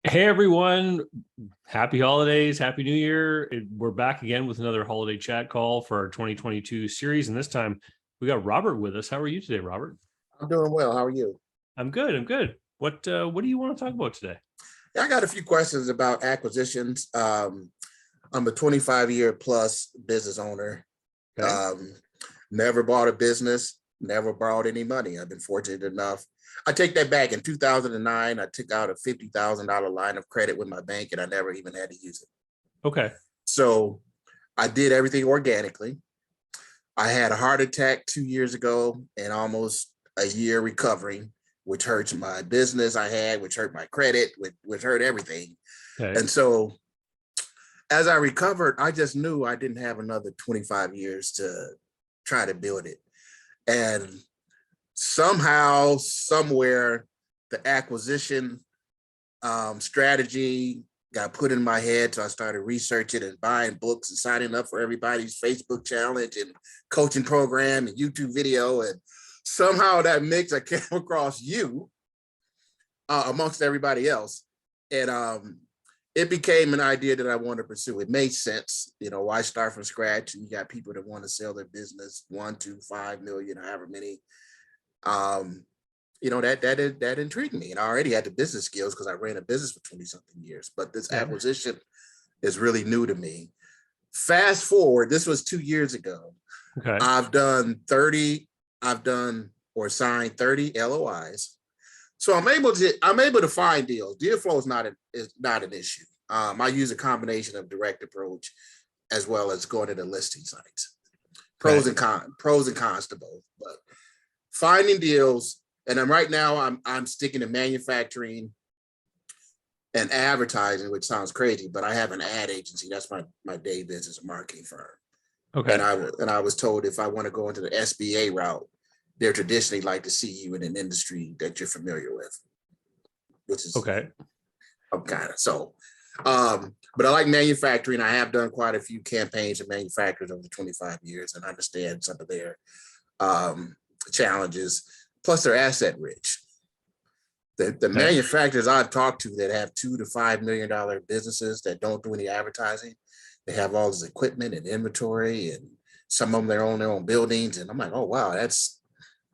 Hey everyone, happy holidays, happy new year. We're back again with another holiday chat call for our 2022 series. And this time we got Robert with us. How are you today, Robert? I'm doing well. How are you? I'm good. I'm good. What do you want to talk about today? Yeah, I got a few questions about acquisitions. I'm a 25-year plus business owner. Okay. Um, Never bought a business, never borrowed any money. I've been fortunate enough. I take that back. In 2009, I took out a $50,000 line of credit with my bank, and I never even had to use it. Okay. So I did everything organically. I had a heart attack 2 years ago and almost a year recovering, which hurts my business I had, which hurt my credit, which hurt everything. Okay. And so as I recovered, I just knew I didn't have another 25 years to try to build it. And somehow, somewhere, the acquisition strategy got put in my head. So I started researching and buying books and signing up for everybody's Facebook challenge and coaching program and YouTube video. And somehow that mix, I came across you amongst everybody else. And it became an idea that I wanted to pursue. It made sense. Why start from scratch? And you got people that want to sell their business 1, 2, 5 million, however many. That intrigued me. And I already had the business skills because I ran a business for 20 something years. But this Yeah. acquisition is really new to me. Fast forward, this was 2 years ago. Okay. I've done or signed 30 LOIs. So I'm able to find deals. Deal flow is not an issue. I use a combination of direct approach as well as going to the listing sites. Pros and cons to both. But finding deals, and right now I'm sticking to manufacturing and advertising, which sounds crazy, but I have an ad agency. That's my day business, marketing firm. Okay. And I was told if I want to go into the SBA route, they're traditionally like to see you in an industry that you're familiar with, which is Okay. kind of so. But I like manufacturing. I have done quite a few campaigns of manufacturers over the 25 years and understand some of their challenges. Plus, they're asset rich. The manufacturers I've talked to that have $2 to $5 million businesses that don't do any advertising, they have all this equipment and inventory, and some of them they own their own buildings. And I'm like, oh wow, that's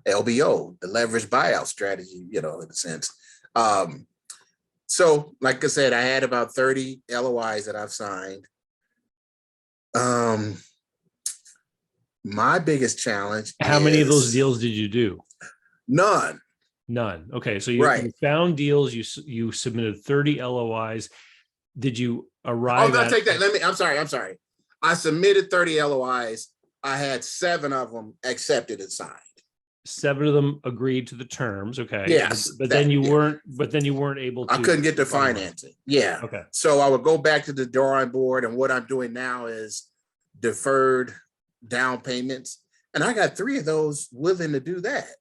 LBO, the leverage buyout strategy, in a sense. So, like I said, I had about 30 LOIs that I've signed. My biggest challenge How many of those deals did you do? None. None. Okay. So Right. you found deals, you submitted 30 LOIs. Did you arrive I'll take that. I'm sorry. I submitted 30 LOIs. I had 7 of them accepted and signed. 7 of them agreed to the terms. Okay. Yes. But then you weren't able to. I couldn't get the financing. Yeah. Okay. So I would go back to the drawing board, and what I'm doing now is deferred down payments. And I got 3 of those willing to do that.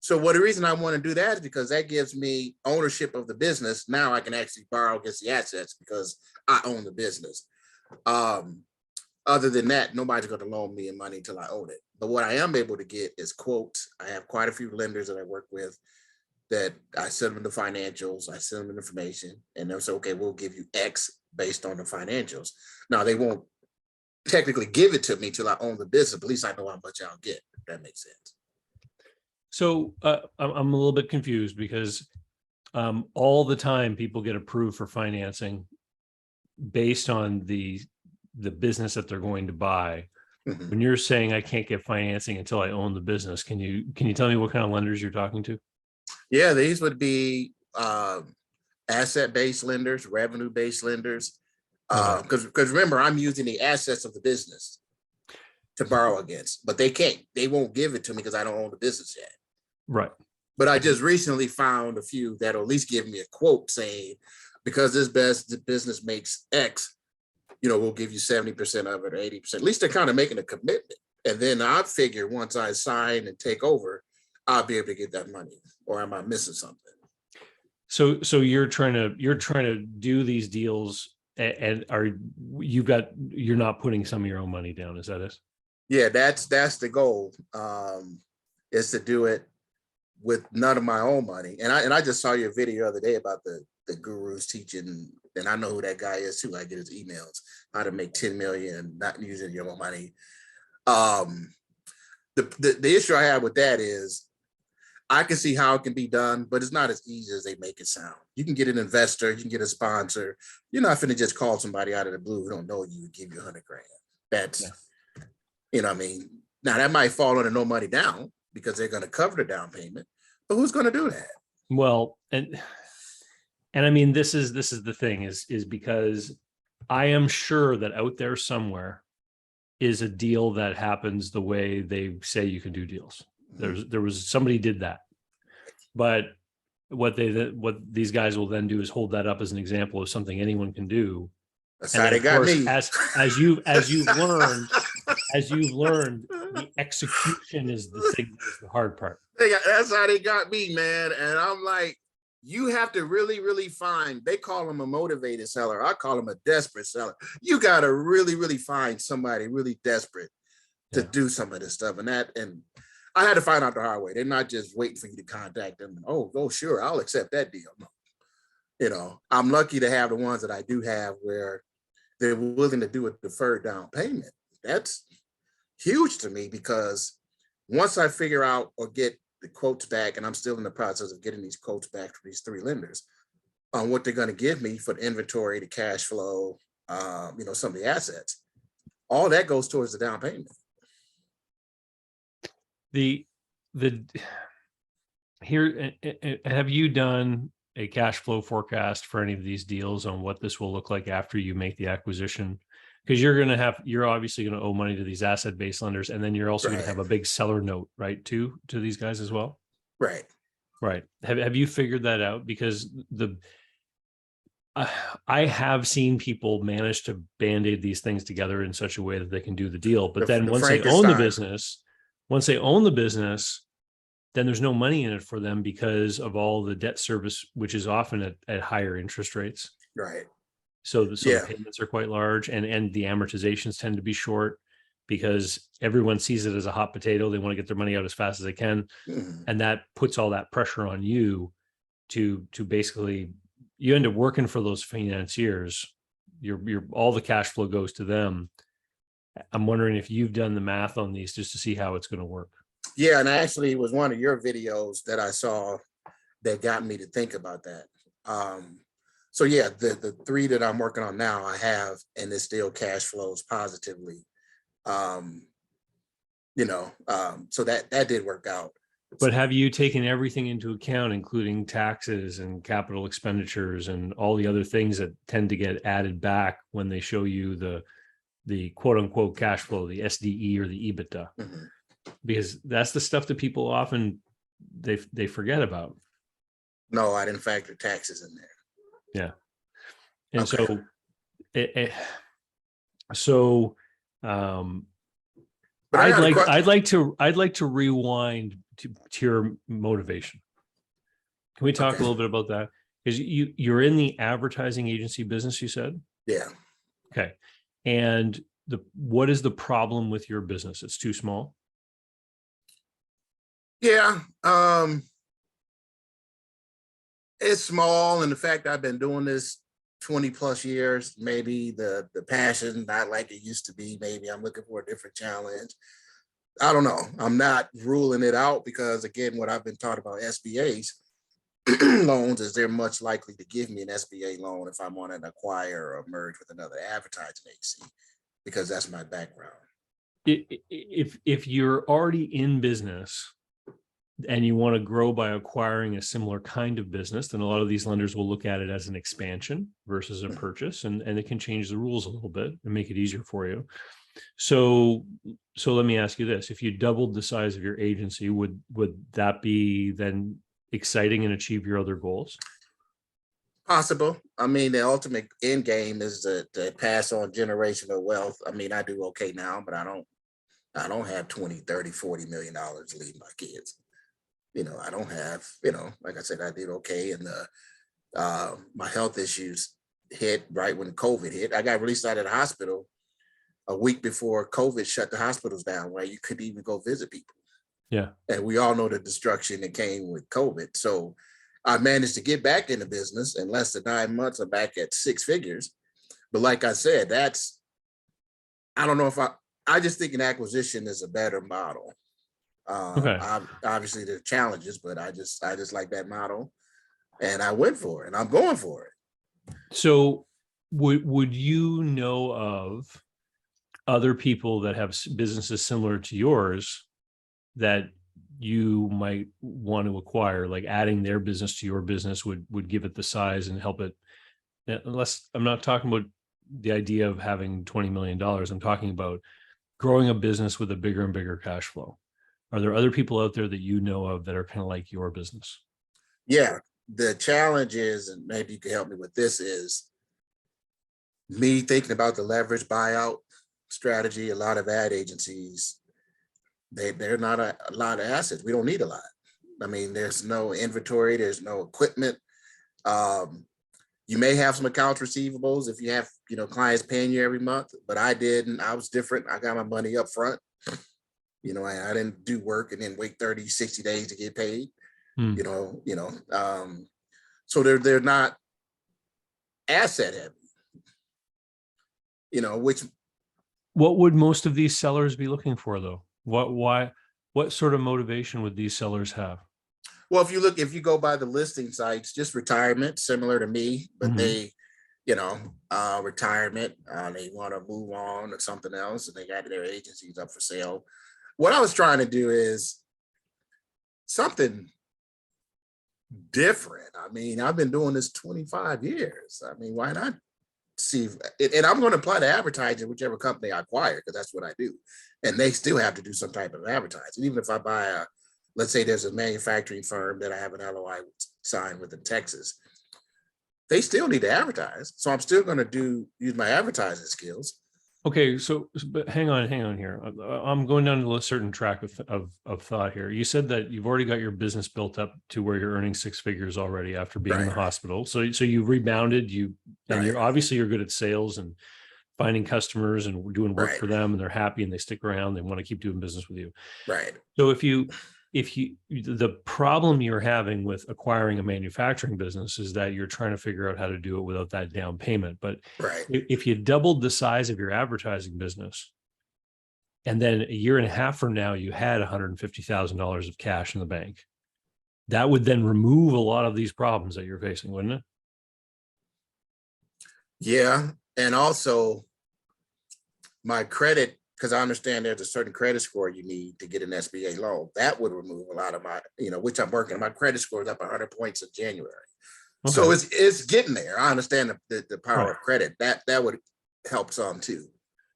So the reason I want to do that is because that gives me ownership of the business. Now I can actually borrow against the assets because I own the business. Other than that, nobody's going to loan me money until I own it. But what I am able to get is quotes. I have quite a few lenders that I work with that I send them the financials, I send them the information, and they'll say, okay, we'll give you X based on the financials. Now, they won't technically give it to me till I own the business, but at least I know how much I'll get, if that makes sense. So I'm a little bit confused because all the time people get approved for financing based on the business that they're going to buy. Mm-hmm. When you're saying I can't get financing until I own the business, can you tell me what kind of lenders you're talking to? Yeah, these would be asset-based lenders, revenue-based lenders. Because remember, I'm using the assets of the business to borrow against, but they won't give it to me because I don't own the business yet. Right. But I just recently found a few that'll at least give me a quote saying, because the business makes X, we'll give you 70% of it or 80%. At least they're kind of making a commitment. And then I figure once I sign and take over, I'll be able to get that money. Or am I missing something? So you're trying to do these deals, and you're not putting some of your own money down, is that it? Yeah, that's the goal. Is to do it with none of my own money. And I just saw your video the other day about the gurus teaching, and I know who that guy is too. I get his emails, how to make 10 million not using your own money. The issue I have with that is I can see how it can be done, but it's not as easy as they make it sound. You can get an investor, you can get a sponsor. You're not finna just call somebody out of the blue who don't know you and give you 100 grand. That's, you know what I mean? Now that might fall under no money down because they're going to cover the down payment, but who's going to do that? Well, and I mean, this is the thing is because I am sure that out there somewhere is a deal that happens the way they say you can do deals. There was somebody did that, but what these guys will then do is hold that up as an example of something anyone can do. That's how they got me. As you've learned, the execution is the thing that's the hard part. That's how they got me, man. And I'm like, you have to really, really find, they call him a motivated seller. I call him a desperate seller. You got to really, really find somebody really desperate to do some of this stuff. And I had to find out the hard way. They're not just waiting for you to contact them. Oh, sure, I'll accept that deal. No. You know, I'm lucky to have the ones that I do have where they're willing to do a deferred down payment. That's huge to me because once I figure out or get the quotes back, and I'm still in the process of getting these quotes back from these 3 lenders on what they're going to give me for the inventory, the cash flow, some of the assets, all that goes towards the down payment. Here, have you done a cash flow forecast for any of these deals on what this will look like after you make the acquisition? Because you're obviously going to owe money to these asset-based lenders, and then you're also going to have a big seller note, right, to these guys as well. Right. Have you figured that out? Because I have seen people manage to band-aid these things together in such a way that they can do the deal, but then once they own the business, then there's no money in it for them because of all the debt service, which is often at higher interest rates. Right. So the payments are quite large, and the amortizations tend to be short because everyone sees it as a hot potato. They want to get their money out as fast as they can. Mm-hmm. And that puts all that pressure on you to basically, you end up working for those financiers. Your all the cash flow goes to them. I'm wondering if you've done the math on these just to see how it's going to work. Yeah, and actually it was one of your videos that I saw that got me to think about that. So yeah, the 3 that I'm working on now, I have, and it still cash flows positively. So that did work out. But have you taken everything into account, including taxes and capital expenditures and all the other things that tend to get added back when they show you the quote unquote cash flow, the SDE or the EBITDA? Mm-hmm. Because that's the stuff that people often they forget about. No, I didn't factor taxes in there. Yeah. And okay. So I'd like to rewind to your motivation. Can we talk a little bit about that? Because you're in the advertising agency business, you said? Yeah. Okay. And what is the problem with your business? It's too small? Yeah. It's small, and the fact I've been doing this 20 plus years, maybe the passion not like it used to be. Maybe I'm looking for a different challenge. I don't know. I'm not ruling it out because, again, what I've been taught about SBAs loans is they're much likely to give me an SBA loan if I want to acquire or merge with another advertising agency, because that's my background. If you're already in business and you want to grow by acquiring a similar kind of business, then a lot of these lenders will look at it as an expansion versus a purchase, and it can change the rules a little bit and make it easier for you. So let me ask you this. If you doubled the size of your agency, would that be then exciting and achieve your other goals? Possible. I mean, the ultimate end game is to pass on generational wealth. I mean, I do okay now, but I don't have 20, 30, $40 million to leave my kids. I don't have, like I said, I did okay. And my health issues hit right when COVID hit. I got released out of the hospital a week before COVID shut the hospitals down, where you couldn't even go visit people. Yeah. And we all know the destruction that came with COVID. So I managed to get back in the business in less than 9 months. I'm back at six figures. But like I said, I don't know if I just think an acquisition is a better model. Okay. Obviously there are challenges, but I just like that model, and I went for it, and I'm going for it. So would you know of other people that have businesses similar to yours that you might want to acquire, like adding their business to your business would give it the size and help it? Unless, I'm not talking about the idea of having $20 million. I'm talking about growing a business with a bigger and bigger cash flow. Are there other people out there that you know of that are kind of like your business? Yeah, the challenge is, and maybe you can help me with this, is me thinking about the leverage buyout strategy. A lot of ad agencies, they're not a lot of assets. We don't need a lot. I mean, there's no inventory, there's no equipment. You may have some accounts receivables if you have, clients paying you every month, but I didn't. I was different. I got my money up front. I didn't do work and then wait 30, 60 days to get paid. Hmm. So they're not asset heavy, which, What would most of these sellers be looking for, though? What sort of motivation would these sellers have? well, if you go by the listing sites, just retirement, similar to me, but they, retirement, they want to move on or something else, and they got their agencies up for sale. What I was trying to do is something different. I mean, I've been doing this 25 years. I mean, why not see? And I'm going to apply to advertising, whichever company I acquire, because that's what I do. And they still have to do some type of advertising. Even if I buy let's say there's a manufacturing firm that I have an LOI signed with in Texas, they still need to advertise. So I'm still going to use my advertising skills. Okay, but hang on here. I'm going down to a certain track of thought here. You said that you've already got your business built up to where you're earning six figures already after being in the hospital. So you rebounded, and you're good at sales and finding customers and doing work for them, and they're happy and they stick around. They want to keep doing business with you. Right. So the problem you're having with acquiring a manufacturing business is that you're trying to figure out how to do it without that down payment. But if you doubled the size of your advertising business, and then a year and a half from now, you had $150,000 of cash in the bank, that would then remove a lot of these problems that you're facing, wouldn't it? Yeah. And also my credit, because I understand there's a certain credit score you need to get an SBA loan. That would remove a lot of my, which I'm working. My credit score is up 100 points in January. Okay. So it's getting there. I understand the power of credit. That would help some too.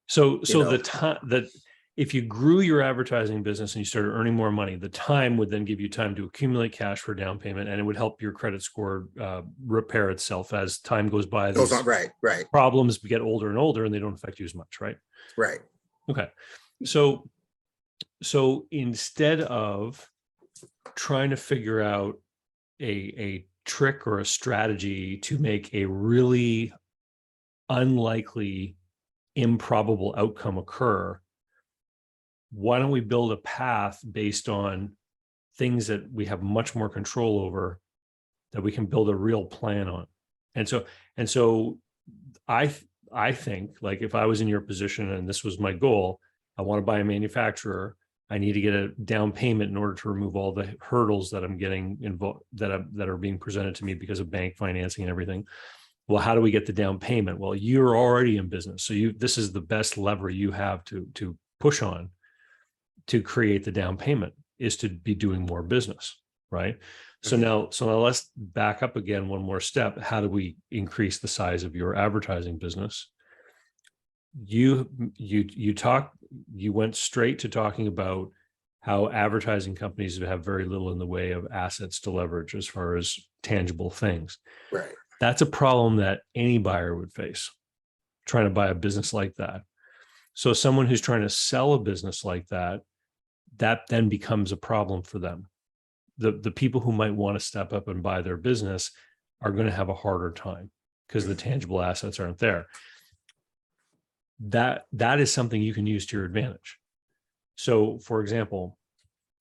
So the time that if you grew your advertising business and you started earning more money, the time would then give you time to accumulate cash for down payment, and it would help your credit score repair itself as time goes by. Right. Problems get older and older, and they don't affect you as much, right? Right. Okay. So instead of trying to figure out a trick or a strategy to make a really unlikely, improbable outcome occur, why don't we build a path based on things that we have much more control over, that we can build a real plan on? And so I think, like, if I was in your position and this was my goal, I want to buy a manufacturer, I need to get a down payment in order to remove all the hurdles that I'm getting involved, that are being presented to me because of bank financing and everything. Well, how do we get the down payment? Well, you're already in business, so this is the best lever you have to push on to create the down payment, is to be doing more business, right? So now let's back up again one more step. How do we increase the size of your advertising business? You went straight to talking about how advertising companies have very little in the way of assets to leverage as far as tangible things. Right. That's a problem that any buyer would face, trying to buy a business like that. So someone who's trying to sell a business like that then becomes a problem for them. The people who might want to step up and buy their business are going to have a harder time because the tangible assets aren't there. That is something you can use to your advantage. So, for example,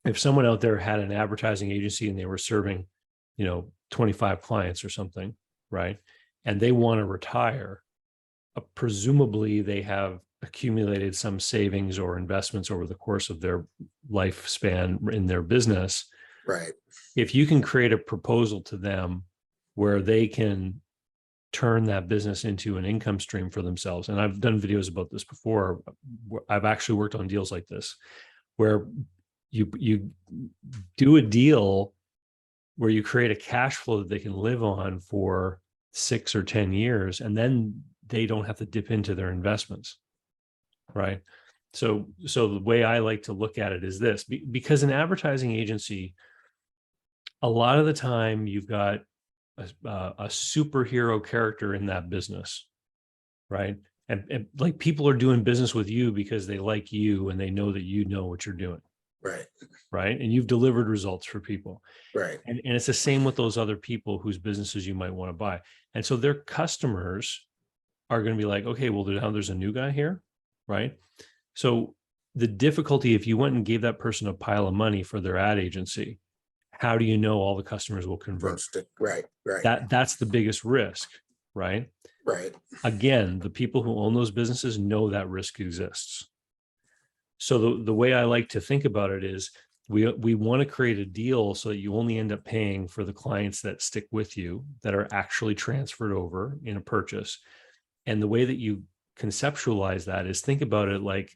if someone out there had an advertising agency and they were serving, 25 clients or something, right? And they want to retire, presumably they have accumulated some savings or investments over the course of their lifespan in their business. Right. If you can create a proposal to them where they can turn that business into an income stream for themselves. And I've done videos about this before. I've actually worked on deals like this, where you do a deal where you create a cash flow that they can live on for 6 or 10 years, and then they don't have to dip into their investments, right? So the way I like to look at it is this, because an advertising agency, a lot of the time you've got a superhero character in that business, right? And like, people are doing business with you because they like you and they know that you know what you're doing. Right. And you've delivered results for people. Right. And it's the same with those other people whose businesses you might want to buy. And so their customers are going to be like, okay, well, now there's a new guy here. Right. So the difficulty, if you went and gave that person a pile of money for their ad agency, how do you know all the customers will convert? Right. That's the biggest risk, right? Right. Again, the people who own those businesses know that risk exists. So the way I like to think about it is we want to create a deal so that you only end up paying for the clients that stick with you, that are actually transferred over in a purchase. And the way that you conceptualize that is, think about it like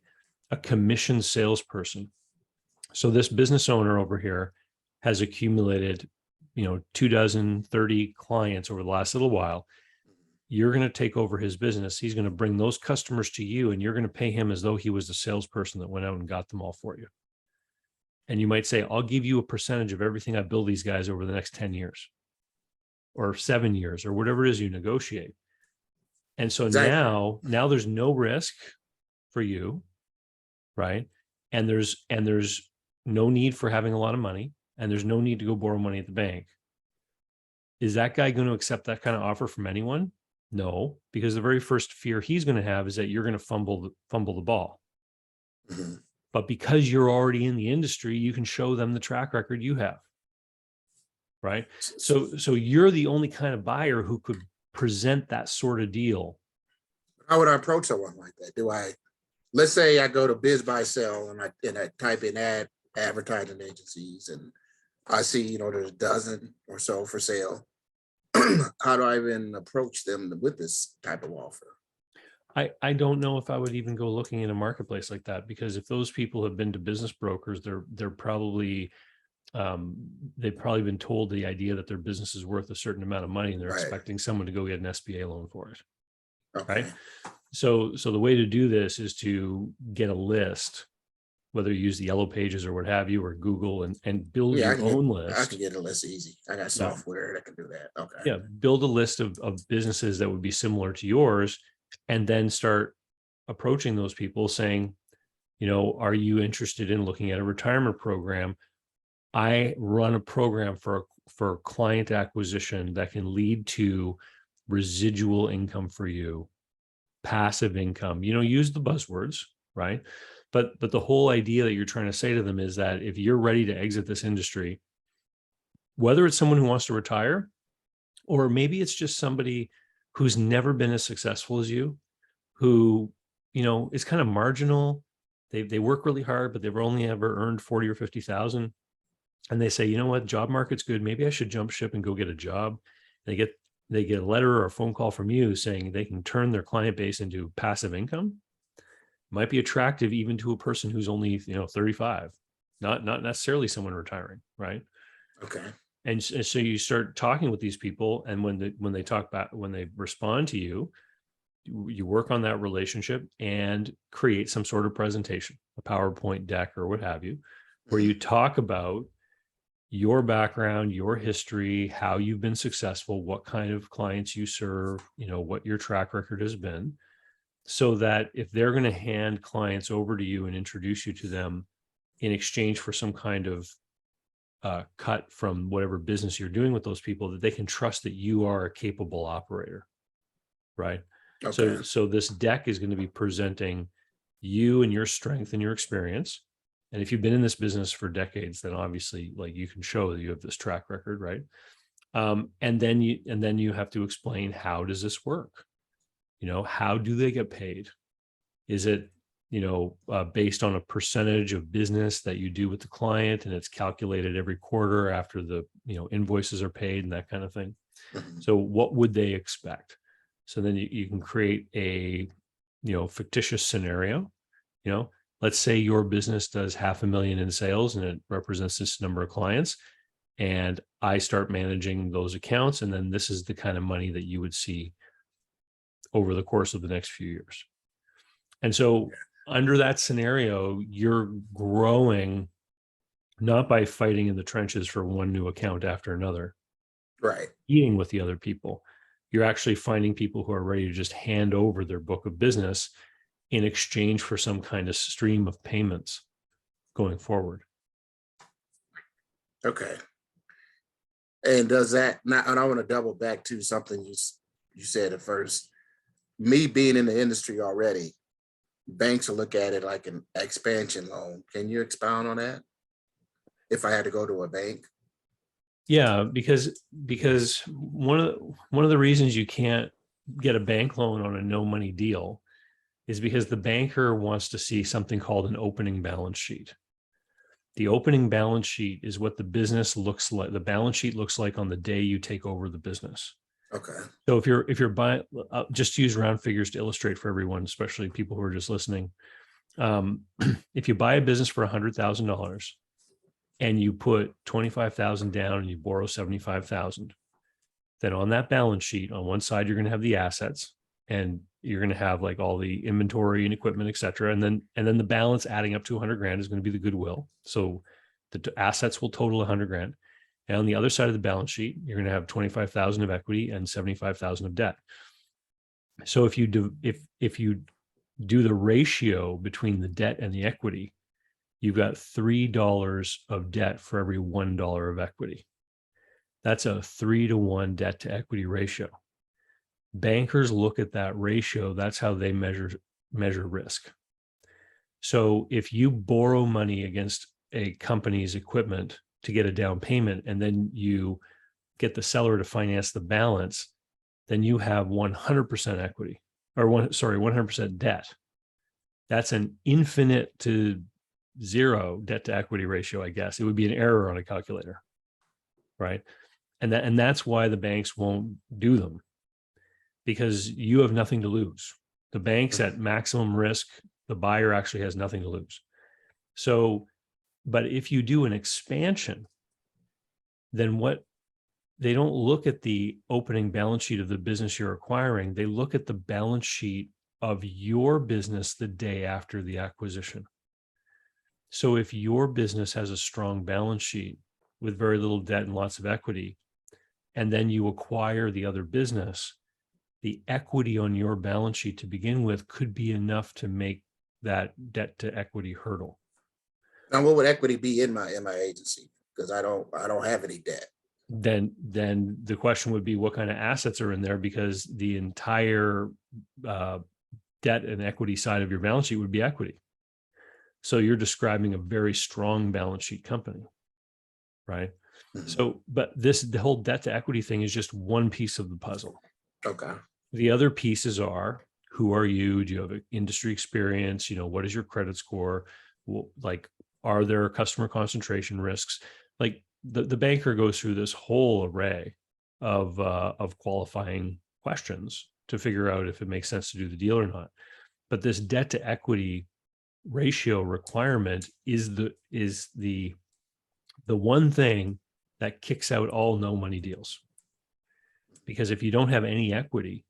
a commissioned salesperson. So this business owner over here has accumulated, 30 clients over the last little while. You're going to take over his business. He's going to bring those customers to you, and you're going to pay him as though he was the salesperson that went out and got them all for you. And you might say, I'll give you a percentage of everything I build these guys over the next 10 years or 7 years or whatever it is you negotiate. And so now there's no risk for you, right? And there's no need for having a lot of money, and there's no need to go borrow money at the bank. Is that guy going to accept that kind of offer from anyone? No, because the very first fear he's going to have is that you're going to fumble the ball. Mm-hmm. But because you're already in the industry, you can show them the track record you have, right? So you're the only kind of buyer who could present that sort of deal. How would I approach someone like that? Let's say I go to Biz Buy Sell and I type in advertising agencies, and I see, there's a dozen or so for sale. How do I even approach them with this type of offer? I don't know if I would even go looking in a marketplace like that, because if those people have been to business brokers, they're probably they've probably been told the idea that their business is worth a certain amount of money, and they're expecting someone to go get an SBA loan for it. Okay. Right. So the way to do this is to get a list, whether you use the Yellow Pages or what have you, or Google, and build your own list. I can get a list easy. I got software that can do that. Okay. Yeah. Build a list of businesses that would be similar to yours, and then start approaching those people saying, are you interested in looking at a retirement program? I run a program for client acquisition that can lead to residual income for you, passive income. Use the buzzwords, right? But the whole idea that you're trying to say to them is that if you're ready to exit this industry, whether it's someone who wants to retire, or maybe it's just somebody who's never been as successful as you, who, is kind of marginal. They work really hard, but they've only ever earned 40 or 50,000. And they say, you know what, job market's good. Maybe I should jump ship and go get a job. They get a letter or a phone call from you saying they can turn their client base into passive income. Might be attractive even to a person who's only, 35, not necessarily someone retiring, right? Okay. And so you start talking with these people, and when they talk back, when they respond to you, you work on that relationship and create some sort of presentation, a PowerPoint deck or what have you, where you talk about your background, your history, how you've been successful, what kind of clients you serve, what your track record has been, so that if they're going to hand clients over to you and introduce you to them in exchange for some kind of cut from whatever business you're doing with those people, that they can trust that you are a capable operator, right? Okay. So this deck is going to be presenting you and your strength and your experience, And if you've been in this business for decades, then obviously like you can show that you have this track record, right? And then you have to explain, how does this work? How do they get paid? Is it, based on a percentage of business that you do with the client, and it's calculated every quarter after the, invoices are paid and that kind of thing? Mhm. So what would they expect? So then you can create a, fictitious scenario. Let's say your business does 500,000 in sales and it represents this number of clients, and I start managing those accounts. And then this is the kind of money that you would see over the course of the next few years. And so under that scenario, you're growing not by fighting in the trenches for one new account after another, Right. eating with the other people. You're actually finding people who are ready to just hand over their book of business in exchange for some kind of stream of payments going forward. Okay. And does that not, and I want to double back to something you said at first. Me being in the industry already, banks will look at it like an expansion loan. Can you expound on that? If I had to go to a bank? Yeah, because one of the reasons you can't get a bank loan on a no money deal is because the banker wants to see something called an opening balance sheet. The opening balance sheet is what the business looks like. The balance sheet looks like on the day you take over the business. Okay. So if you're buying, just to use round figures to illustrate for everyone, especially people who are just listening. If you buy a business for $100,000 and you put 25,000 down and you borrow 75,000, then on that balance sheet, on one side, you're going to have the assets, and you're going to have like all the inventory and equipment, et cetera. And then the balance adding up to 100 grand is going to be the goodwill. So the assets will total 100 grand. And on the other side of the balance sheet, you're going to have 25,000 of equity and 75,000 of debt. So if you do the ratio between the debt and the equity, you've got $3 of debt for every $1 of equity. That's a 3-to-1 debt to equity ratio. Bankers look at that ratio. That's how they measure risk. So if you borrow money against a company's equipment to get a down payment, and then you get the seller to finance the balance, then you have 100% equity, or 100% debt. That's an infinite to zero debt to equity ratio, I guess. It would be an error on a calculator, right? And that's why the banks won't do them, because you have nothing to lose. The bank's at maximum risk. The buyer actually has nothing to lose. So, but if you do an expansion, then they don't look at the opening balance sheet of the business you're acquiring. They look at the balance sheet of your business the day after the acquisition. So if your business has a strong balance sheet with very little debt and lots of equity, and then you acquire the other business, the equity on your balance sheet to begin with could be enough to make that debt to equity hurdle. Now, what would equity be in my agency? Because I don't have any debt. Then the question would be, what kind of assets are in there? Because the entire debt and equity side of your balance sheet would be equity. So you're describing a very strong balance sheet company, right? Mm-hmm. So, but the whole debt to equity thing is just one piece of the puzzle. Okay. The other pieces are, who are you? Do you have industry experience? What is your credit score? Like, are there customer concentration risks? Like the banker goes through this whole array of qualifying questions to figure out if it makes sense to do the deal or not. But this debt to equity ratio requirement is the one thing that kicks out all no money deals. Because if you don't have any equity,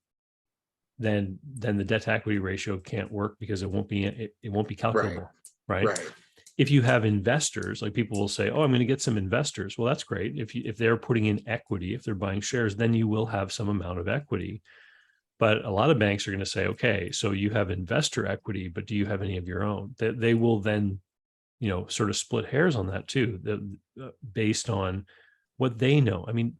then the debt to equity ratio can't work, because it won't be calculable, right? If you have investors, like people will say, oh, I'm going to get some investors. Well, that's great. If they're putting in equity, if they're buying shares, then you will have some amount of equity. But a lot of banks are going to say, okay, so you have investor equity, but do you have any of your own? They will then, sort of split hairs on that too, based on what they know. I mean,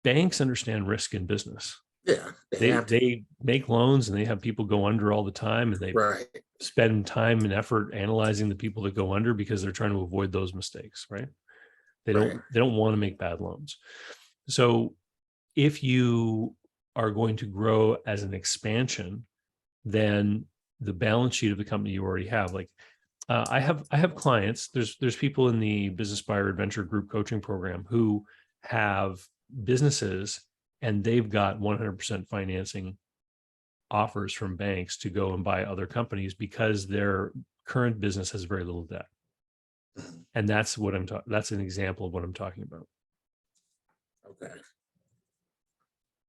banks understand risk in business. Yeah, they They have to. they make loans and they have people go under all the time, and they Right, spend time and effort analyzing the people that go under because they're trying to avoid those mistakes, right? They right. don't want to make bad loans. So if you are going to grow as an expansion, then the balance sheet of the company you already have, like I have clients. There's people in the Business Buyer Adventure Group coaching program who have businesses and they've got 100% financing offers from banks to go and buy other companies because their current business has very little debt. Mhm. And that's what I'm talking. That's an example of what I'm talking about. Okay.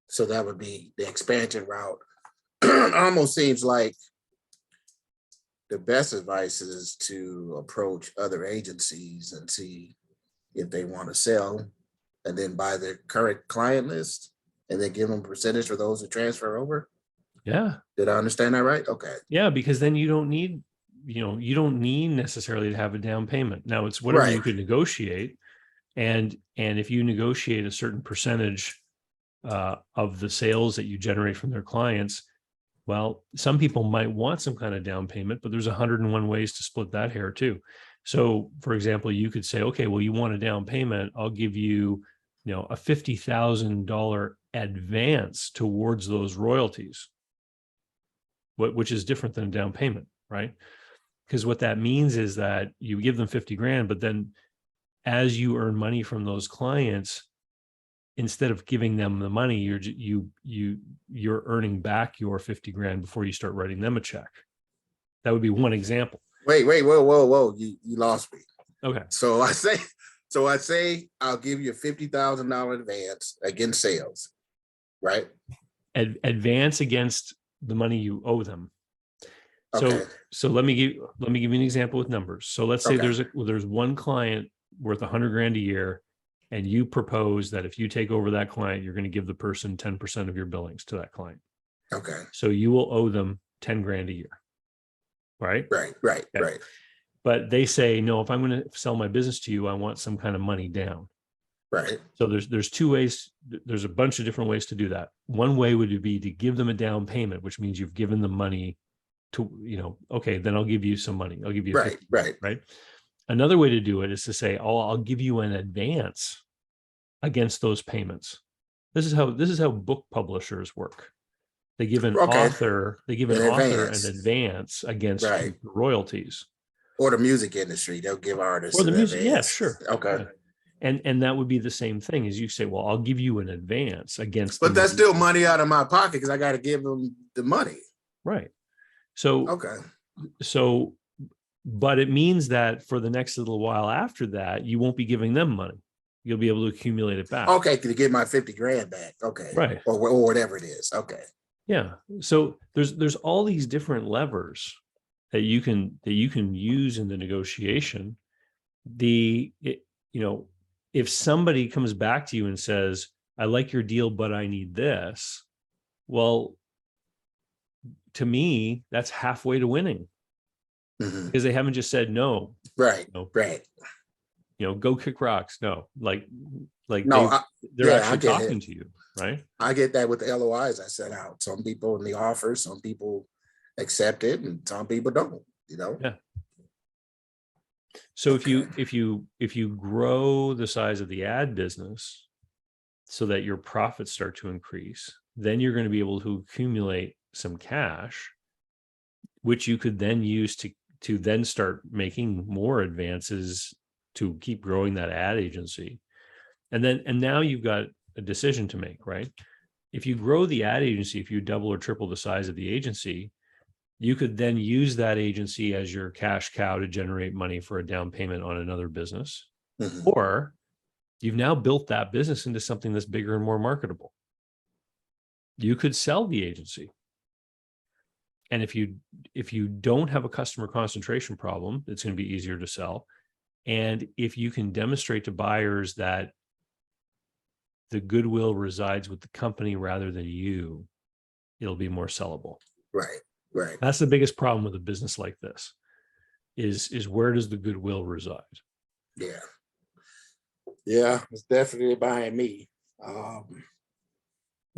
So that would be the expansion route. Almost seems like the best advice is to approach other agencies and see if they want to sell and then buy their current client list and then give them a percentage for those who transfer over. Yeah. Did I understand that right? Okay. Yeah. Because then you don't need, you don't need necessarily to have a down payment. Now it's whatever Right. you could negotiate. And if you negotiate a certain percentage of the sales that you generate from their clients, well, some people might want some kind of down payment, but there's 101 ways to split that hair too. So, for example, you could say, okay, well, you want a down payment. I'll give you, a $50,000 advance towards those royalties, which is different than a down payment, right? Because what that means is that you give them 50 grand, but then as you earn money from those clients, instead of giving them the money, you're earning back your 50 grand before you start writing them a check. That would be one example. Wait, whoa. You lost me. Okay. So I say I'll give you a $50,000 advance against sales, right? Advance against the money you owe them. Okay. So let me give you an example with numbers. So let's say Okay. there's one client worth 100 grand a year, and you propose that if you take over that client, you're going to give the person 10% of your billings to that client. Okay. So you will owe them 10 grand a year, right? Right. Okay. But they say, no, if I'm going to sell my business to you, I want some kind of money down. Right. So there's two ways. There's a bunch of different ways to do that. One way would be to give them a down payment, which means you've given them money to, okay, then I'll give you some money. I'll give you 50, right? Another way to do it is to say, oh, I'll give you an advance against those payments. This is how book publishers work. They give an author an advance against royalties. Or the music industry, they'll give artists Or the music, yeah, advance. sure. Okay. Yeah. And that would be the same thing as you say, well, I'll give you an advance against. But that's still money out of my pocket because I got to give them the money. Right. So, okay. So, but it means that for the next little while after that, you won't be giving them money. You'll be able to accumulate it back. Okay. To get my 50 grand back. Okay. Right. Or whatever it is. Okay. Yeah. So there's all these different levers that you can use in the negotiation. If somebody comes back to you and says, I like your deal, but I need this, well, to me, that's halfway to winning. Mm-hmm. Because they haven't just said no. Right. Right. Go kick rocks. No, like no, they're actually talking to you, right? I get that with the LOIs I set out. Some people in the offer, some people accept it, and some people don't. Yeah. So if you grow the size of the ad business so that your profits start to increase, then you're going to be able to accumulate some cash, which you could then use to then start making more advances to keep growing that ad agency. And now you've got a decision to make, right? If you grow the ad agency, if you double or triple the size of the agency, you could then use that agency as your cash cow to generate money for a down payment on another business. Mm-hmm. Or you've now built that business into something that's bigger and more marketable. You could sell the agency. And if you don't have a customer concentration problem, it's going to be easier to sell. And if you can demonstrate to buyers that the goodwill resides with the company rather than you, it'll be more sellable. Right. Right. That's the biggest problem with a business like this is where does the goodwill reside? Yeah. Yeah, it's definitely behind me.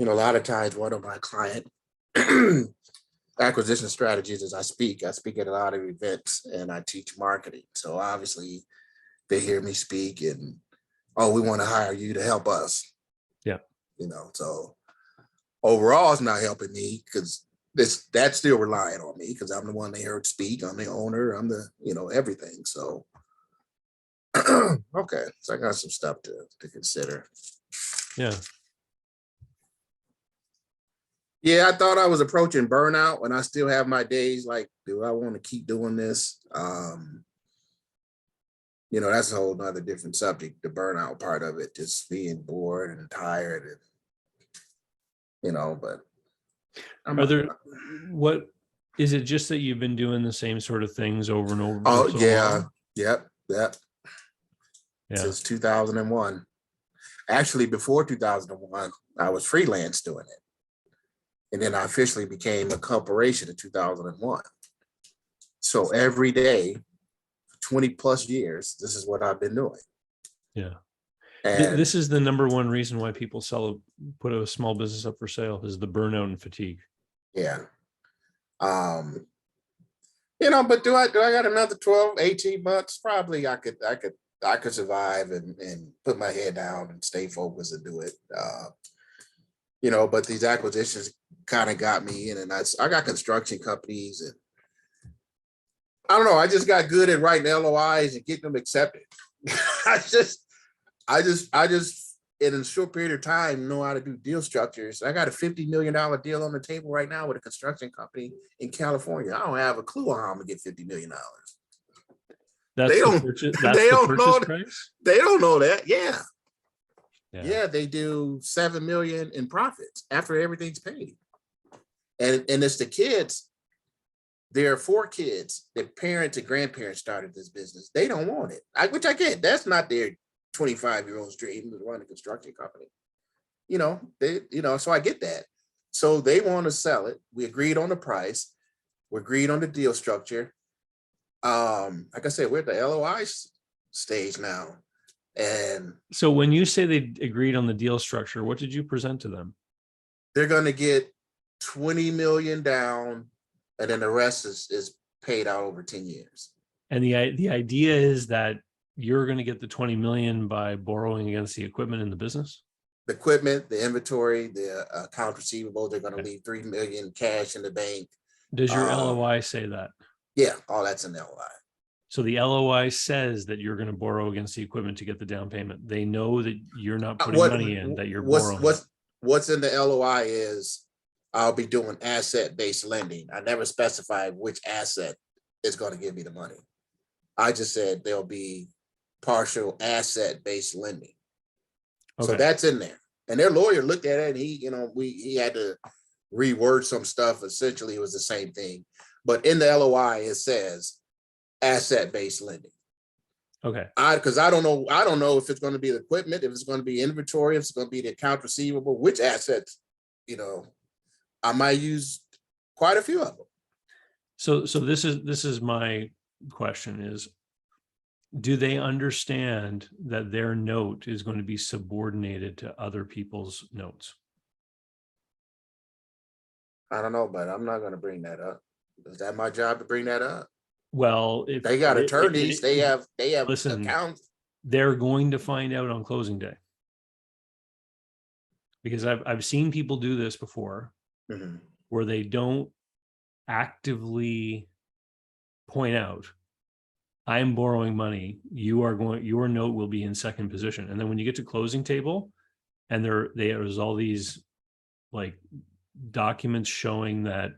A lot of times one of my client acquisition strategies is I speak at a lot of events and I teach marketing. So obviously they hear me speak and, oh, we want to hire you to help us. Yeah. So overall it's not helping me because that's still relying on me because I'm the one they heard speak. I'm the owner. I'm the, everything. So, okay. So I got some stuff to consider. Yeah. Yeah, I thought I was approaching burnout and I still have my days like, do I want to keep doing this? That's a whole nother different subject, the burnout part of it, just being bored and tired and, but what is it just that you've been doing the same sort of things over and over? Oh, for so yeah. long? Yep. Yeah. Since 2001. Actually, before 2001, I was freelance doing it. And then I officially became a corporation in 2001. So every day, 20 plus years, this is what I've been doing. Yeah. And This is the number one reason why people put a small business up for sale is the burnout and fatigue. yeah. But do I got another 12, 18 months? Probably I could survive and put my head down and stay focused and do it. But these acquisitions kind of got me in, and I got construction companies, and I don't know. I just got good at writing LOIs and getting them accepted. I just in a short period of time know how to do deal structures. I got a $50 million deal on the table right now with a construction company in California. I don't have a clue how I'm gonna get $50 million. That's they the don't. purchase, They don't know price. They don't know that. Yeah. Yeah. They do $7 million in profits after everything's paid. And it's the kids. There are 4 kids. Their parents and grandparents started this business. They don't want it, which I get. That's not their 25-year-old's dream to run a construction company. So I get that. So they want to sell it. We agreed on the price. We agreed on the deal structure. Like I said, we're at the LOI stage now. And so when you say they agreed on the deal structure, what did you present to them? They're going to get 20 million down, and then the rest is paid out over 10 years. And the idea is that you're going to get the 20 million by borrowing against the equipment in the business? The equipment, the inventory, the account receivable, they're going to leave 3 million cash in the bank. Does your LOI say that? Yeah, all that's in the LOI. So the LOI says that you're going to borrow against the equipment to get the down payment. They know that you're not putting money in, that you're borrowing. What's in the LOI is I'll be doing asset-based lending. I never specified which asset is going to give me the money. I just said there'll be partial asset-based lending. Okay. So that's in there. And their lawyer looked at it and he had to reword some stuff. Essentially, it was the same thing. But in the LOI, it says asset-based lending. Okay. Because I don't know if it's going to be the equipment, if it's going to be inventory, if it's going to be the account receivable, which assets, I might use quite a few of them. So this is my question is, do they understand that their note is going to be subordinated to other people's notes? I don't know, but I'm not going to bring that up. Is that my job to bring that up? Well, if they got attorneys, they have listen, accounts. They're going to find out on closing day. Because I've seen people do this before, mm-hmm. where they don't actively point out, I'm borrowing money, your note will be in second position. And then when you get to closing table and there's all these like documents showing that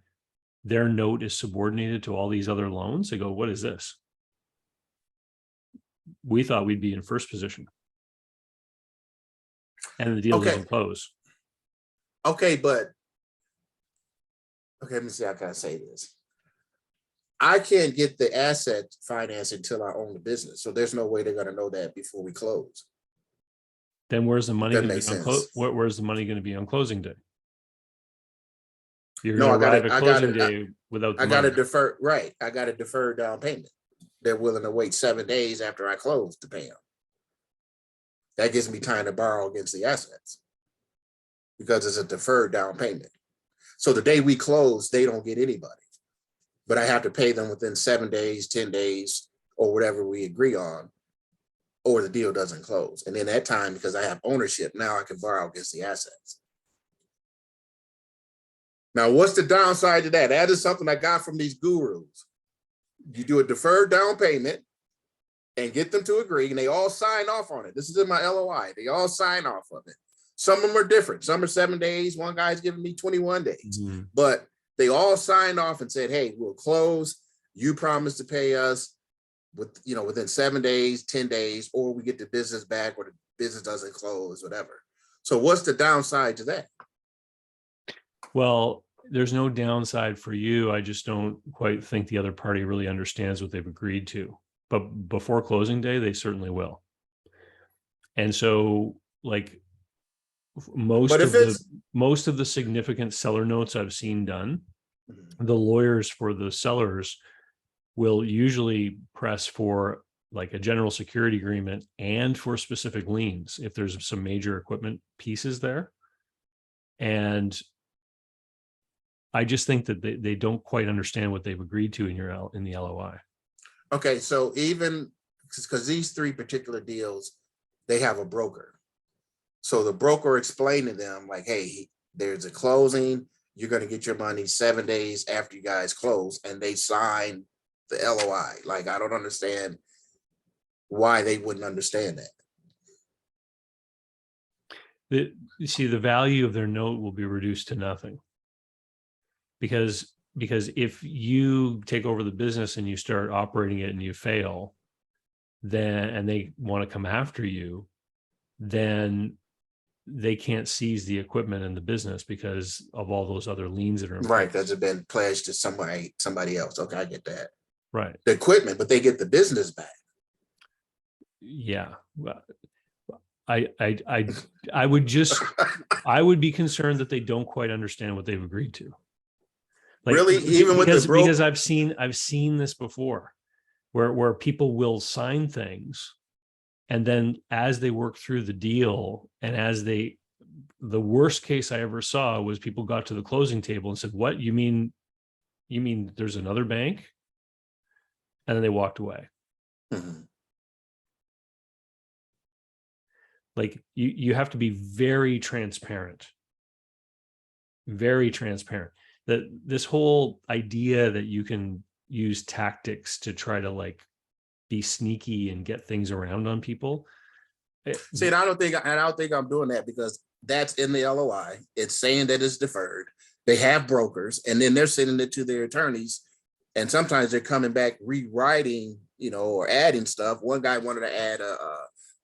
their note is subordinated to all these other loans, they go, what is this? We thought we'd be in first position. And the deal doesn't close. Okay, let me see how can I say this. I can't get the asset financing until I own the business. So there's no way they're going to know that before we close. Then where's the money going to be where's the money going to be on closing day? You're going to arrive at closing day without the money. I got to defer down payment. They're willing to wait 7 days after I close to pay them. That gives me time to borrow against the assets. because it's a deferred down payment. So the day we close, they don't get anybody, but I have to pay them within 7 days, 10 days, or whatever we agree on, or the deal doesn't close. And in that time, because I have ownership, now I can borrow against the assets. Now, what's the downside to that? That is something I got from these gurus. You do a deferred down payment and get them to agree, and they all sign off on it. This is in my LOI. They all sign off of it. Some of them are different. Some are 7 days. One guy's giving me 21 days. Mm-hmm. But they all signed off and said, hey, we'll close. You promise to pay us within 7 days, 10 days, or we get the business back, or the business doesn't close, whatever. So what's the downside to that? Well, there's no downside for you. I just don't quite think the other party really understands what they've agreed to. But before closing day, they certainly will. And so, like, most of the significant seller notes I've seen done, the lawyers for the sellers will usually press for like a general security agreement and for specific liens if there's some major equipment pieces there. And I just think that they don't quite understand what they've agreed to in the LOI. Okay, so even because these 3 particular deals, they have a broker. So the broker explained to them like, hey, there's a closing. You're going to get your money 7 days after you guys close, and they sign the LOI. Like, I don't understand why they wouldn't understand that. You see, the value of their note will be reduced to nothing. Because if you take over the business and you start operating it and you fail, and they want to come after you, then they can't seize the equipment in the business because of all those other liens that are in right, place. because it's been pledged to somebody else. Okay, I get that. Right. The equipment, but they get the business back. Yeah. I would be concerned that they don't quite understand what they've agreed to. Like, really, even with the broker? Because I've seen this before, where people will sign things, and then as they work through the deal, and the worst case I ever saw was people got to the closing table and said, "What, you mean there's another bank?" And then they walked away. Mm-hmm. Like, you have to be very transparent. Very transparent. That this whole idea that you can use tactics to try to like be sneaky and get things around on people. See, and I don't think I'm doing that, because that's in the LOI. It's saying that it's deferred. They have brokers, and then they're sending it to their attorneys, and sometimes they're coming back rewriting, or adding stuff. One guy wanted to add a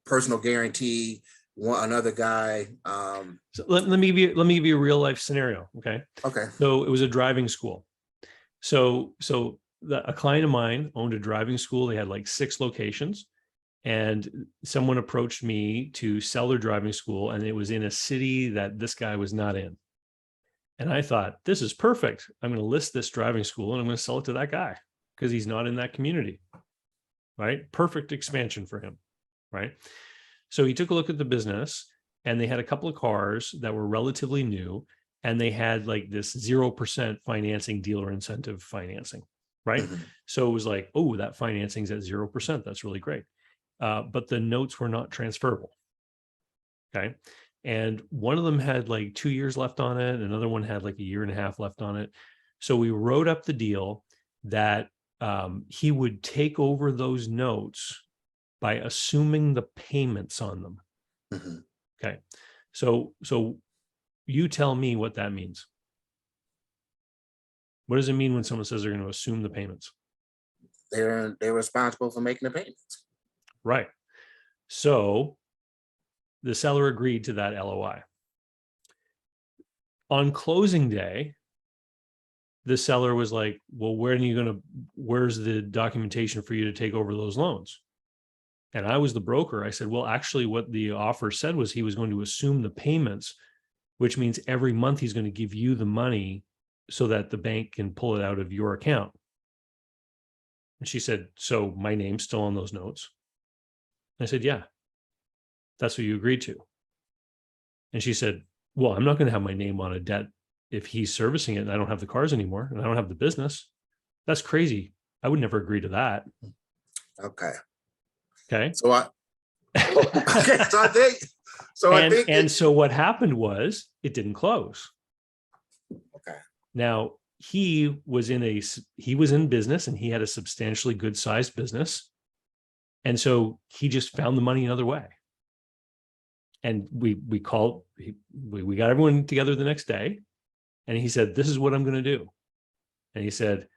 personal guarantee. Another guy. So let me give you a real life scenario. Okay. So it was a driving school. So a client of mine owned a driving school. They had like 6 locations, and someone approached me to sell their driving school, and it was in a city that this guy was not in. And I thought, this is perfect. I'm going to list this driving school and I'm going to sell it to that guy because he's not in that community. Right? Perfect expansion for him. Right? So he took a look at the business, and they had a couple of cars that were relatively new, and they had like this 0% financing, dealer incentive financing, right? Mm-hmm. So it was like, oh, that financing's at 0%. That's really great. But the notes were not transferable. Okay. And one of them had like 2 years left on it. Another one had like 1.5 years left on it. So we wrote up the deal that he would take over those notes by assuming the payments on them. Mm-hmm. Okay. So you tell me what that means. What does it mean when someone says they're going to assume the payments? They're responsible for making the payments. Right. So the seller agreed to that LOI. On closing day, the seller was like, well, where's the documentation for you to take over those loans? And I was the broker. I said, well, actually what the offer said was he was going to assume the payments, which means every month he's going to give you the money so that the bank can pull it out of your account. And she said, so my name's still on those notes? I said, yeah, that's what you agreed to. And she said, Well, I'm not going to have my name on a debt if he's servicing it and I don't have the cars anymore and I don't have the business. That's crazy. I would never agree to that. Okay. Okay. So okay. So what happened was it didn't close. Okay. Now he was in business and he had a substantially good sized business. And so he just found the money another way. And we got everyone together the next day. And he said, this is what I'm going to do. And he said,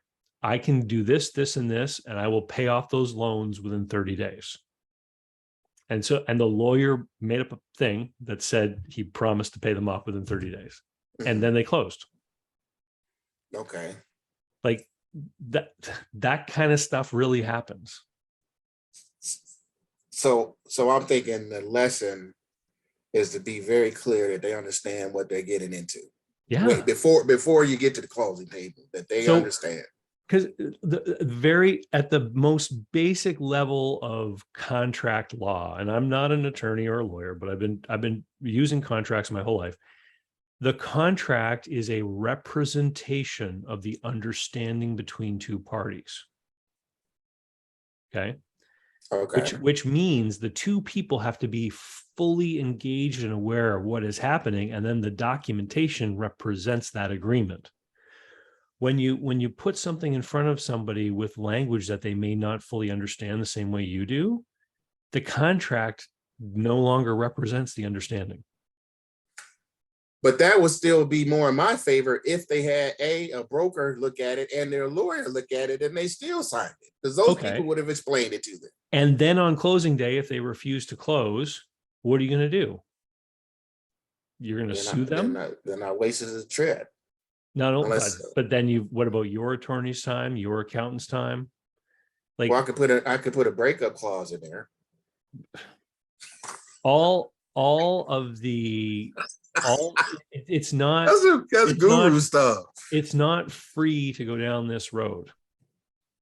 I can do this, this, and this, and I will pay off those loans within 30 days. And the lawyer made up a thing that said he promised to pay them off within 30 days. And then they closed. Okay. Like that kind of stuff really happens. So I'm thinking the lesson is to be very clear that they understand what they're getting into. Yeah. Wait, before you get to the closing table, that they understand. Because at the most basic level of contract law, and I'm not an attorney or a lawyer, but I've been using contracts my whole life. The contract is a representation of the understanding between two parties. Okay. Okay. Which means the two people have to be fully engaged and aware of what is happening, and then the documentation represents that agreement. When you put something in front of somebody with language that they may not fully understand the same way you do, the contract no longer represents the understanding. But that would still be more in my favor if they had a broker look at it and their lawyer look at it and they still signed it, because those people would have explained it to them. And then on closing day, if they refuse to close, what are you going to do? You're going to sue them? They're not wasting the trip. No, but then what about your attorney's time, your accountant's time? Like, well, I could put a breakup clause in there. It's not, that's guru stuff. It's not free to go down this road,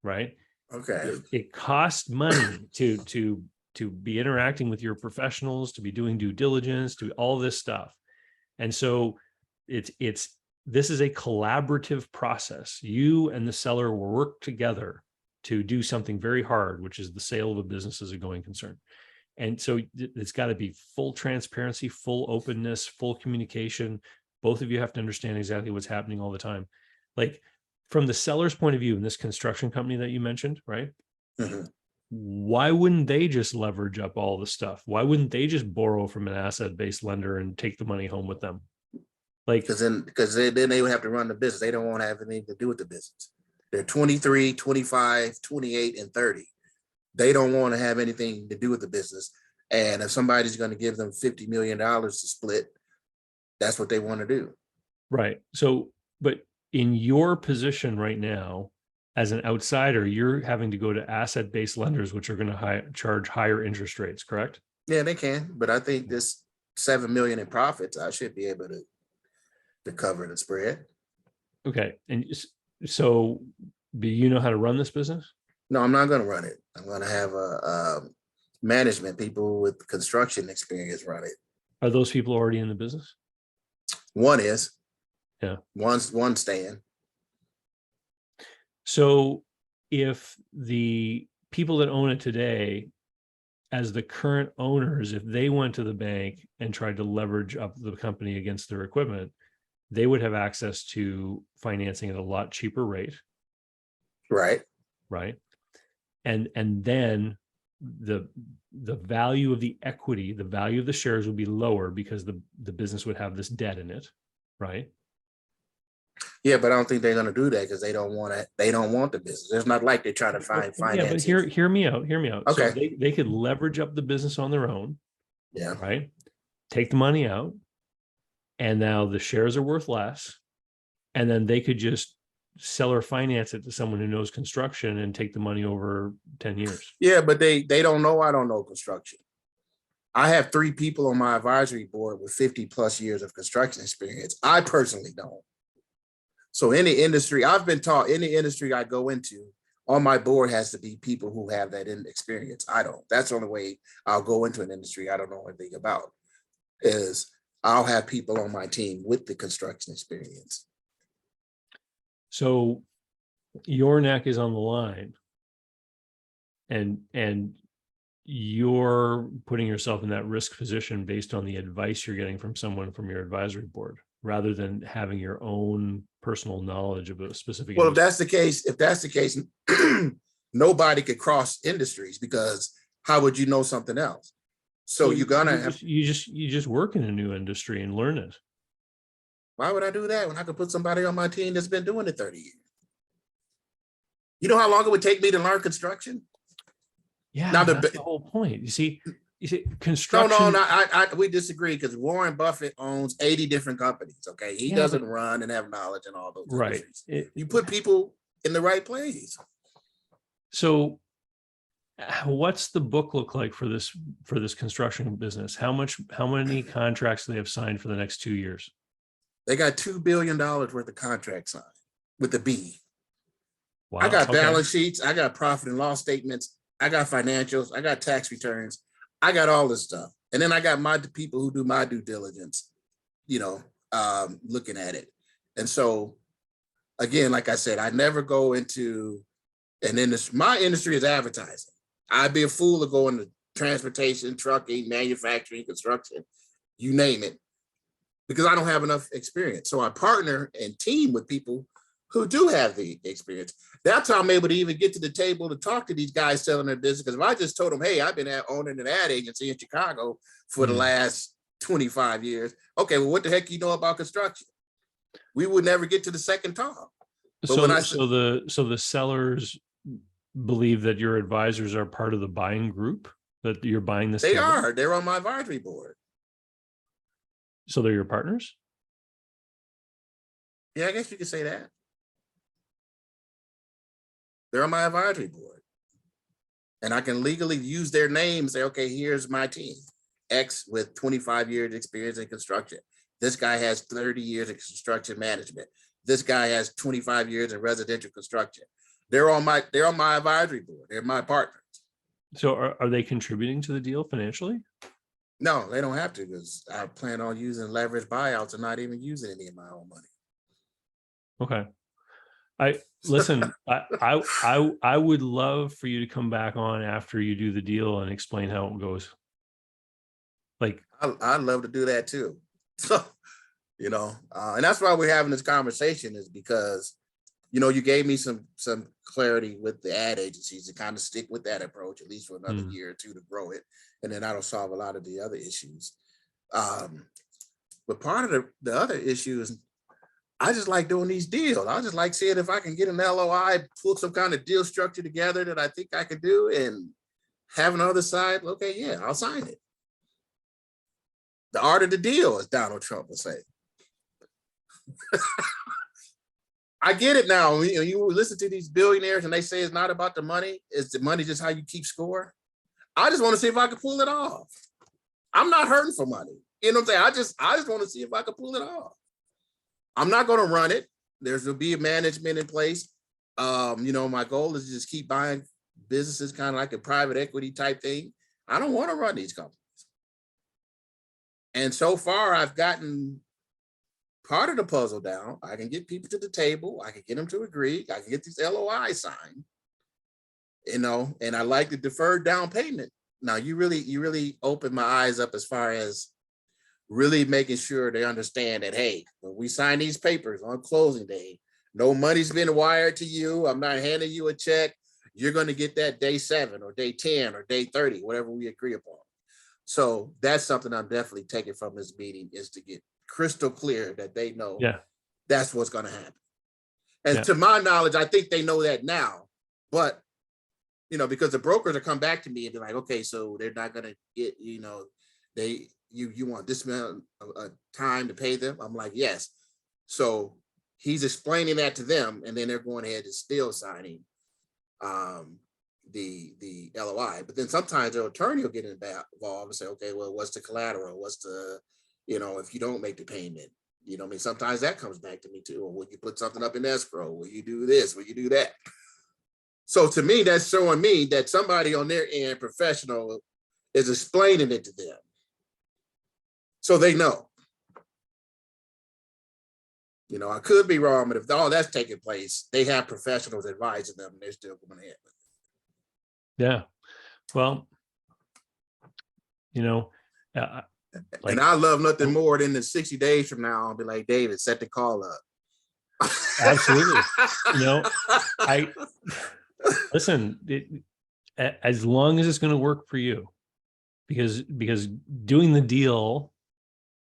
right? Okay. It costs money to be interacting with your professionals, to be doing due diligence, to all this stuff. And so this is a collaborative process. You and the seller will work together to do something very hard, which is the sale of a business as a going concern. And so it's got to be full transparency, full openness, full communication. Both of you have to understand exactly what's happening all the time. Like, from the seller's point of view in this construction company that you mentioned, right? Mm-hmm. Why wouldn't they just leverage up all the stuff? Why wouldn't they just borrow from an asset-based lender and take the money home with them? Like, because then they would have to run the business. They don't want to have anything to do with the business. They're 23, 25, 28, and 30. They don't want to have anything to do with the business. And if somebody's going to give them $50 million to split, that's what they want to do. Right. So, but in your position right now, as an outsider, you're having to go to asset-based lenders, which are going to charge higher interest rates, correct? Yeah, they can. But I think this $7 million in profits, I should be able to cover the spread. Okay. And so, do you know how to run this business? No, I'm not going to run it. I'm going to have a management people with construction experience run it. Are those people already in the business? One is. Yeah. One staying. So if the people that own it today, as the current owners, if they went to the bank and tried to leverage up the company against their equipment, they would have access to financing at a lot cheaper rate. Right. Right. And then the value of the equity, the value of the shares would be lower because the business would have this debt in it. Right. Yeah, but I don't think they're going to do that because they don't want the business. It's not like they're trying to find finance. Yeah, but hear me out. Okay. So they could leverage up the business on their own. Yeah. Right. Take the money out. And now the shares are worth less. And then they could just sell or finance it to someone who knows construction and take the money over 10 years. Yeah, but they don't know. I don't know construction. I have 3 people on my advisory board with 50 plus years of construction experience. I personally don't. So any industry, I've been taught, any industry I go into, on my board has to be people who have that experience. I don't. That's the only way I'll go into an industry I don't know anything about, is I'll have people on my team with the construction experience. So your neck is on the line, and you're putting yourself in that risk position based on the advice you're getting from someone from your advisory board, rather than having your own personal knowledge of a specific Well, industry. if that's the case, nobody could cross industries, because how would you know something else? So Well, you're gonna have. you just work in a new industry and learn it. Why would I do that when I could put somebody on my team that's been doing it 30 years? You know how long it would take me to learn construction? Yeah, Now that's the the whole point. You see, no, construction. we disagree, because Warren Buffett owns 80 different companies. Okay, he Yeah, but doesn't run and have knowledge in all those right. industries. You put people in the right place. So what's the book look like for this construction business? How many contracts do they have signed for the next 2 years? They got $2 billion worth of contracts signed with the B. Wow. I got okay. balance sheets. I got profit and loss statements. I got financials. I got tax returns. I got all this stuff. And then I got my people who do my due diligence, looking at it. And so, again, like I said, I never go into an industry. My industry is advertising. I'd be a fool to go into transportation, trucking, manufacturing, construction, you name it, because I don't have enough experience. So I partner and team with people who do have the experience. That's how I'm able to even get to the table to talk to these guys selling their business. Because if I just told them, hey, I've been owning an ad agency in Chicago for the last 25 years. Okay, well, what the heck you know about construction? We would never get to the second talk. But So, when I so the sellers believe that your advisors are part of the buying group, that you're buying this. they're on my advisory board. So they're your partners? Yeah, I guess you could say that. They're on my advisory board. And I can legally use their name and say, okay, here's my team. X with 25 years experience in construction. This guy has 30 years of construction management. This guy has 25 years in residential construction. They're on my advisory board. They're my partners. So are they contributing to the deal financially? No, they don't have to, because I plan on using leverage buyouts and not even using any of my own money. Okay. Listen, I would love for you to come back on after you do the deal and explain how it goes. Like, I'd love to do that too. So, and that's why we're having this conversation, is because, you gave me some clarity with the ad agencies to kind of stick with that approach, at least for another year or two, to grow it. And then that'll solve a lot of the other issues. But part of the other issue is, I just like doing these deals. I just like seeing if I can get an LOI, pull some kind of deal structure together that I think I can do, and have an other side. Okay, yeah, I'll sign it. The art of the deal, as Donald Trump would say. I get it now. When you listen to these billionaires and they say it's not about the money. Is the money just how you keep score? I just want to see if I can pull it off. I'm not hurting for money. You know what I'm saying? I just want to see if I can pull it off. I'm not going to run it. There'll be a management in place. My goal is to just keep buying businesses, kind of like a private equity type thing. I don't want to run these companies. And so far, I've gotten part of the puzzle down. I can get people to the table. I can get them to agree. I can get these LOI signed. And I like the deferred down payment. Now, you really opened my eyes up as far as really making sure they understand that, hey, when we sign these papers on closing day, no money's been wired to you. I'm not handing you a check. You're going to get that day 7 or day 10 or day 30, whatever we agree upon. So that's something I'm definitely taking from this meeting, is to get crystal clear that they know that's what's going to happen. And to my knowledge, I think they know that now, but because the brokers will come back to me and be like, okay, so they're not going to get, you want this amount of time to pay them? I'm like, yes. So he's explaining that to them, and then they're going ahead and still signing the LOI. But then sometimes their attorney will get involved and say, okay, well, what's the collateral? What's the, if you don't make the payment, sometimes that comes back to me too. Or will you put something up in escrow? Will you do this? Will you do that? So to me, that's showing me that somebody on their end, professional, is explaining it to them, so they know. I could be wrong, but if all that's taking place, they have professionals advising them, and they're still going ahead with it. Yeah. Well, uh, like, And I love nothing more than the 60 days from now, I'll be like, David, set the call up. absolutely. I listen, as long as it's going to work for you, because doing the deal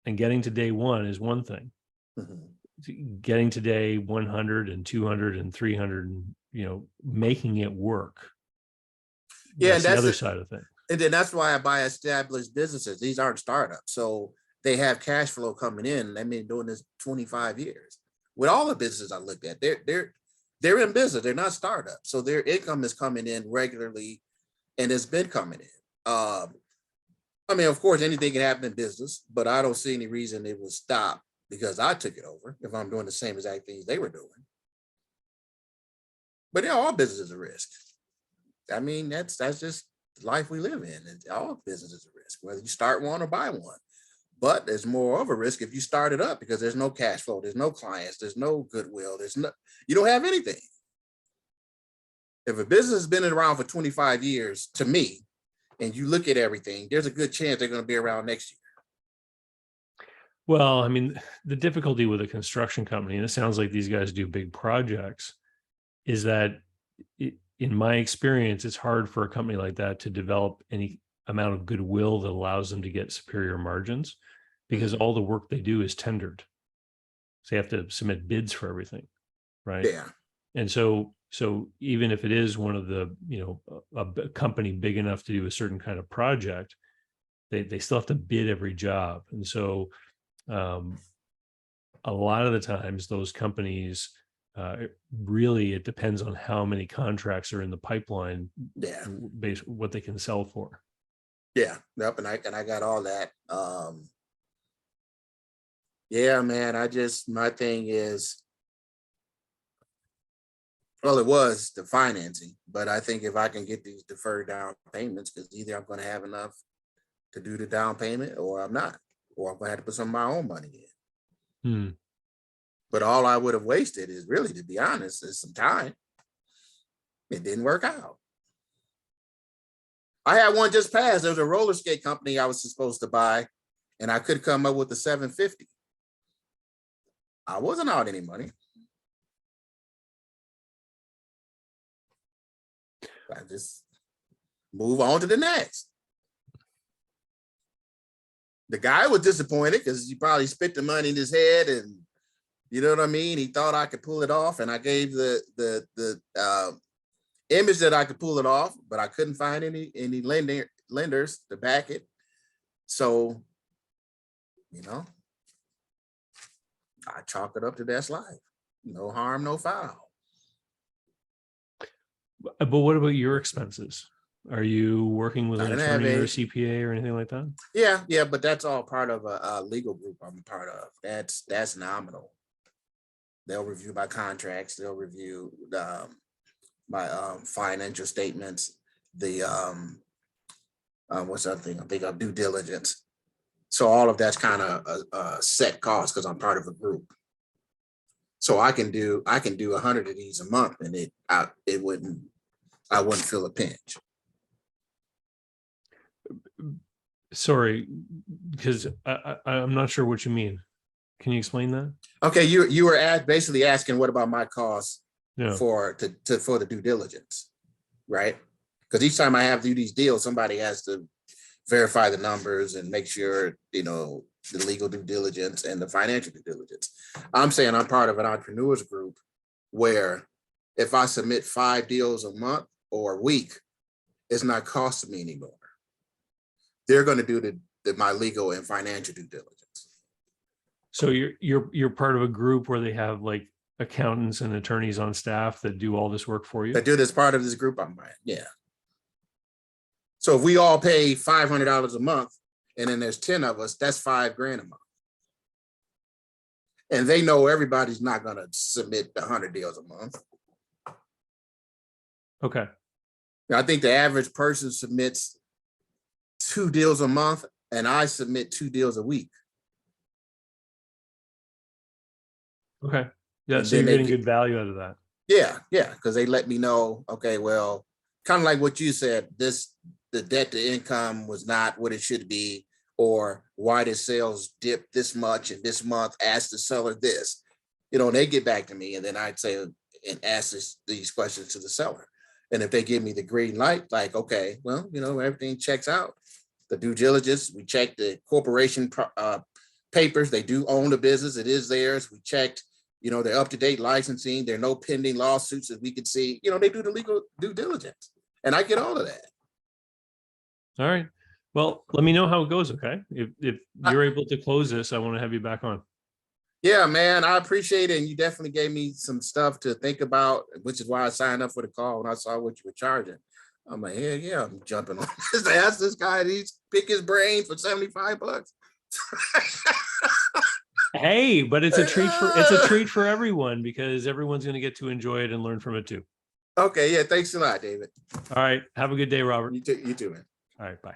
and getting to day one is one thing. Mm-hmm. Getting to day 100 and 200 and 300, making it work. Yeah, that's the other side of things. And then that's why I buy established businesses. These aren't startups, so they have cash flow coming in. They've been doing this 25 years. With all the businesses I looked at, they're in business. They're not startups, so their income is coming in regularly, and it's been coming in. I mean, of course, anything can happen in business, but I don't see any reason it will stop because I took it over if I'm doing the same exact things they were doing. But all business is a risk. I mean, that's just life we live in. All business is a risk, whether you start one or buy one. But there's more of a risk if you start it up because there's no cash flow, there's no clients, there's no goodwill, you don't have anything. If a business has been around for 25 years, to me, and you look at everything, there's a good chance they're going to be around next year. Well, I mean, the difficulty with a construction company, and it sounds like these guys do big projects, is that in my experience, it's hard for a company like that to develop any amount of goodwill that allows them to get superior margins because all the work they do is tendered. So they have to submit bids for everything, right? Yeah. And so even if it is one of the, a company big enough to do a certain kind of project, they still have to bid every job. And so a lot of the times those companies, it depends on how many contracts are in the pipeline. Yeah. Based what they can sell for. Yeah. Yep. And I got all that. Yeah, man. My thing is, well, it was the financing, but I think if I can get these deferred down payments, because either I'm going to have enough to do the down payment or I'm not, or I'm going to have to put some of my own money in. But all I would have wasted is really, to be honest, is some time. It didn't work out. I had one just pass. There was a roller skate company I was supposed to buy, and I could come up with the $750. I wasn't out any money. I just move on to the next. The guy was disappointed because he probably spent the money in his head, and you know what I mean? He thought I could pull it off, and I gave the image that I could pull it off, but I couldn't find any lenders to back it. So, I chalk it up to that's life. No harm, no foul. But what about your expenses? Are you working with an attorney or a CPA or anything like that? Yeah, but that's all part of a legal group I'm a part of. That's nominal. They'll review my contracts. They'll review my financial statements. The what's that thing? I think of due diligence. So all of that's kind of a set cost because I'm part of a group. So I can do 100 of these a month, and I wouldn't feel a pinch. Sorry, because I'm not sure what you mean. Can you explain that? Okay, you were basically asking what about my costs for the due diligence, right? Because each time I have to do these deals, somebody has to verify the numbers and make sure the legal due diligence and the financial due diligence. I'm saying I'm part of an entrepreneurs group where if I submit 5 deals a month or a week, it's not costing me anymore. They're going to do my legal and financial due diligence. So you're part of a group where they have like accountants and attorneys on staff that do all this work for you? That do this part of this group I'm buying, yeah. So if we all pay $500 a month, and then there's 10 of us, that's $5,000 a month. And they know everybody's not going to submit 100 deals a month. Okay. I think the average person submits 2 deals a month, and I submit 2 deals a week. Okay. Yeah. And So then you're getting good value out of that. yeah, because they let me know, okay, well, kind of like what you said, the debt to income was not what it should be, or why did sales dip this much in this month? Ask the seller this, and they get back to me, and then I'd say and ask these questions to the seller. And if they give me the green light, like, okay, well, everything checks out. The due diligence, we checked the corporation papers. They do own the business. It is theirs. We checked, they're up to date licensing. There are no pending lawsuits that we could see. They do the legal due diligence, and I get all of that. All right. Well, let me know how it goes. Okay. If I- you're able to close this, I want to have you back on. Yeah, man, I appreciate it. And you definitely gave me some stuff to think about, which is why I signed up for the call when I saw what you were charging. I'm like, yeah, I'm jumping on this to ask this guy, he's pick his brain for $75. Hey, but it's a treat for everyone because everyone's going to get to enjoy it and learn from it too. Okay, yeah, thanks a lot, David. All right. Have a good day, Robert. You too, man. All right. Bye.